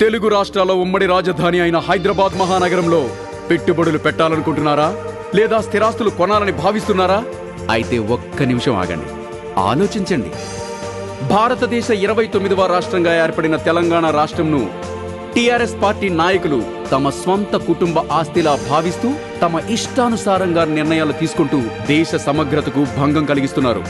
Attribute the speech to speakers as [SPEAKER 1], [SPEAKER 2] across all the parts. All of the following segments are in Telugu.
[SPEAKER 1] తెలుగు రాష్ట్రాల ఉమ్మడి రాజధాని అయిన హైదరాబాద్ మహానగరంలో పెట్టుబడులు పెట్టాలనుకుంటున్నారా లేదా స్థిరాస్తులు కొనాలని భావిస్తున్నారా? అయితే ఒక్క నిమిషం ఆగండి, ఆలోచించండి. భారతదేశ 29వ రాష్ట్రంగా ఏర్పడిన తెలంగాణ రాష్ట్రంను టిఆర్ఎస్ పార్టీ నాయకులు తమ స్వంత కుటుంబ ఆస్తిలా భావిస్తూ తమ ఇష్టానుసారంగా నిర్ణయాలు తీసుకుంటూ దేశ సమగ్రతకు భంగం కలిగిస్తున్నారు.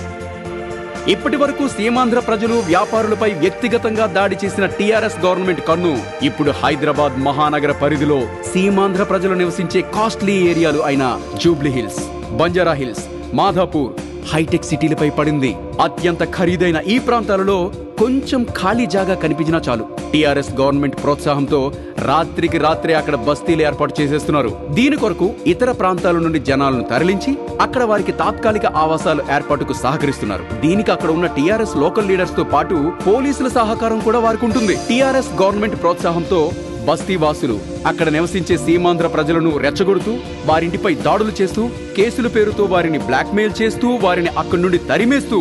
[SPEAKER 1] ఇప్పటి వరకు సీమాంధ్ర ప్రజలు వ్యాపారులపై వ్యక్తిగతంగా దాడి చేసిన టిఆర్ఎస్ గవర్నమెంట్ కన్ను ఇప్పుడు హైదరాబాద్ మహానగర పరిధిలో సీమాంధ్ర ప్రజలు నివసించే కాస్ట్లీ ఏరియాలు అయిన జూబ్లీ హిల్స్, బంజారా హిల్స్, మాధాపూర్, హైటెక్ సిటీలపై పడింది. అత్యంత ఖరీదైన ఈ ప్రాంతాలలో కొంచెం ఖాళీ జాగా కనిపించినా చాలు, టిఆర్ఎస్ గవర్నమెంట్ ప్రోత్సాహంతో రాత్రికి రాత్రే అక్కడ బస్తీలు ఏర్పాటు చేసేస్తున్నారు. దీని కొరకు ఇతర ప్రాంతాల నుండి జనాలను తరలించి అక్కడ వారికి తాత్కాలిక ఆవాసాలు ఏర్పాటుకు సహకరిస్తున్నారు. దీనికి అక్కడ ఉన్న టిఆర్ఎస్ లోకల్ లీడర్స్ తో పాటు పోలీసుల సహకారం కూడా వారికి ఉంటుంది. టిఆర్ఎస్ గవర్నమెంట్ ప్రోత్సాహంతో బస్తీవాసులు అక్కడ నివసించే సీమాంధ్ర ప్రజలను రెచ్చగొడుతూ వారింటిపై దాడులు చేస్తూ కేసుల పేరుతో వారిని బ్లాక్మెయిల్ చేస్తూ వారిని అక్కడి నుండి తరిమేస్తూ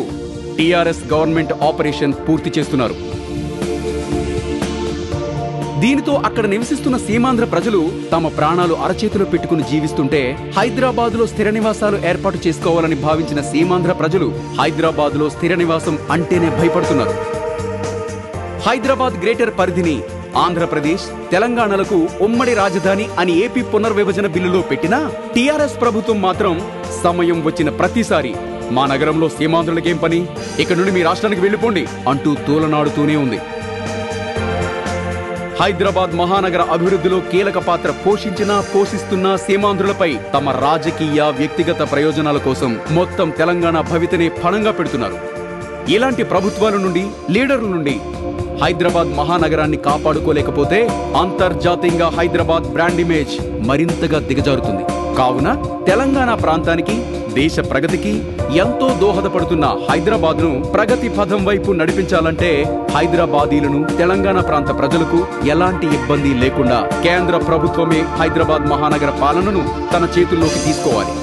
[SPEAKER 1] టిఆర్ఎస్ గవర్నమెంట్ ఆపరేషన్ పూర్తి చేస్తున్నారు. దీనితో అక్కడ నివసిస్తున్న సీమాంధ్ర ప్రజలు తమ ప్రాణాలు అరచేతిలో పెట్టుకుని జీవిస్తుంటే హైదరాబాద్ లో స్థిర నివాసాలు ఏర్పాటు చేసుకోవాలని భావించిన సీమాంధ్ర ప్రజలు హైదరాబాద్ లో స్థిర నివాసం అంటేనే భయపడుతున్నారు. హైదరాబాద్ గ్రేటర్ పరిధిని ఆంధ్రప్రదేశ్, తెలంగాణలకు ఉమ్మడి రాజధాని అని ఏపీ పునర్విభజన బిల్లులో పెట్టినా టిఆర్ఎస్ ప్రభుత్వం మాత్రం సమయం వచ్చిన ప్రతిసారి మా నగరంలో సీమాంధ్రులకేం పని, ఇక్కడ నుండి మీ రాష్ట్రానికి వెళ్లిపోండి అంటూ తూలనాడుతూనే ఉంది. హైదరాబాద్ మహానగర అభివృద్ధిలో కీలక పాత్ర పోషిస్తున్న సీమాంధ్రులపై తమ రాజకీయ వ్యక్తిగత ప్రయోజనాల కోసం మొత్తం తెలంగాణ భవితనే పణంగా పెడుతున్నారు. ఇలాంటి ప్రభుత్వాల నుండి, లీడర్ల నుండి హైదరాబాద్ మహానగరాన్ని కాపాడుకోలేకపోతే అంతర్జాతీయంగా హైదరాబాద్ బ్రాండ్ ఇమేజ్ మరింతగా దిగజారుతుంది. కావున తెలంగాణ ప్రాంతానికి, దేశ ప్రగతికి ఎంతో దోహదపడుతున్న హైదరాబాద్ ను ప్రగతి పథం వైపు నడిపించాలంటే హైదరాబాదీలను, తెలంగాణ ప్రాంత ప్రజలకు ఎలాంటి ఇబ్బంది లేకుండా కేంద్ర ప్రభుత్వమే హైదరాబాద్ మహానగర పాలనను తన చేతుల్లోకి తీసుకోవాలి.